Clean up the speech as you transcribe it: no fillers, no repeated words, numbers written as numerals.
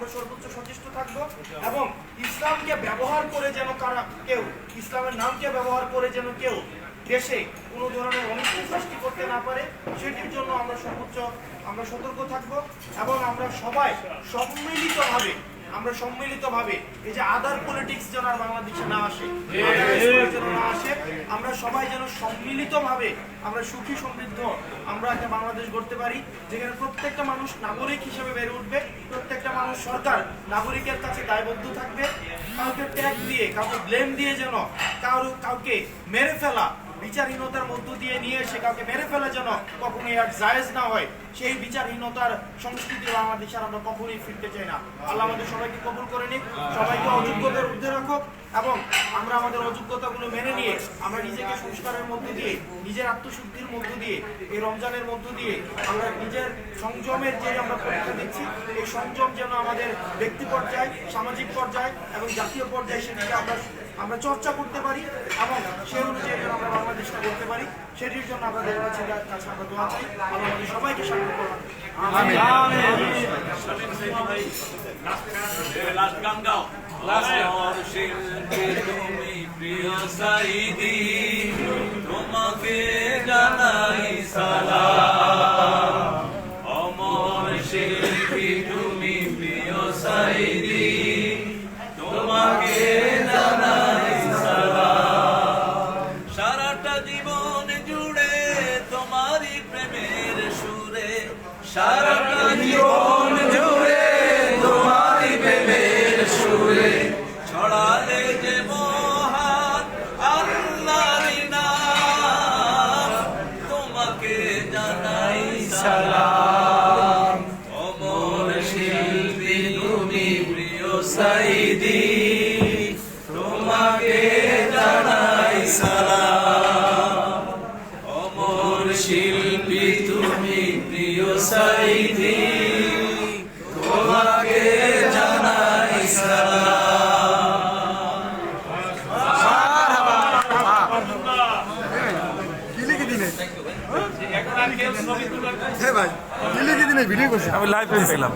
আমরা সর্বোচ্চ সচেষ্ট থাকবো এবং ইসলামকে ব্যবহার করে যেন কেউ ইসলামের নামকে ব্যবহার করে যেন কেউ দেশে কোনো ধরনের অনিষ্ট সৃষ্টি করতে না পারে সেটির জন্য আমরা সর্বোচ্চ সতর্ক থাকব এবং আমরা সবাই সম্মিলিতভাবে এই যে আদার পলিটিক্স যেন আর বাংলাদেশে না আসে আমরা সবাই যেন সম্মিলিতভাবে আমরা সুখী সমৃদ্ধ আমরা একটা বাংলাদেশ গড়তে পারি যেখানে প্রত্যেকটা মানুষ নাগরিক হিসেবে বেড়ে উঠবে, প্রত্যেকটা মানুষ সরকার নাগরিকের কাছে দায়বদ্ধ থাকবে। কাউকে ট্যাগ দিয়ে কাউকে ব্লেম দিয়ে যেন কাউকে মেরে ফেলা, বিচারহীনতার মধ্য দিয়ে নিয়ে এসে কাউকে মেরে ফেলা যেন কখনোই আর জায়েজ না হয়, সেই বিচারহীনতার সংস্কৃতি বাংলাদেশে আমরা কখনোই ফিরতে চাই না। আল্লাহ আমাদের সবাইকে কবুল করে নিক, সবাইকে অযোগ্যতার ঊর্ধ্বে রাখুক এবং আমরা আমাদের অযোগ্যতাগুলো মেনে নিয়ে আমরা নিজেকে সংস্কারের মধ্য দিয়ে, নিজের আত্মশুদ্ধির মধ্য দিয়ে, এই রমজানের মধ্য দিয়ে আমরা নিজের সংযমের যে আমরা পরীক্ষা দিচ্ছি, এই সংযম যেন আমাদের ব্যক্তি পর্যায়ে, সামাজিক পর্যায়ে এবং জাতীয় পর্যায়ে সেটিকে আমরা চর্চা করতে পারি এবং সেই অনুযায়ী যেন আমরা বাংলাদেশটা করতে পারি, সেটির জন্য আমাদের কাছে আমরা দোয়া চাই। আল্লাহ আমাদের সবাইকে সাহায্য করবেন। তোমাকে জানাই সালাম, অমর শিল্পী তুমি প্রিয় সাইদি, তোমাকে জানাই সালাম। সারাটা জীবন জুড়ে তোমারই প্রেমের সুরে, সারাটা জীবন জুড়ে তোমারই প্রেমের সুরে ছড়ালে যে মহান আল্লাহর নাম, তোমাকে জানাই সালাম, অমর শিল্পী তুমি প্রিয় সাইদি, তোমাকে জানাই সালাম, অমর শিল্পী তুমি প্রিয় সাইদি, তোমাকে জানাই সালাম। ভাই ভিডিও করছি, আমি লাইভ পেয়েছিলাম।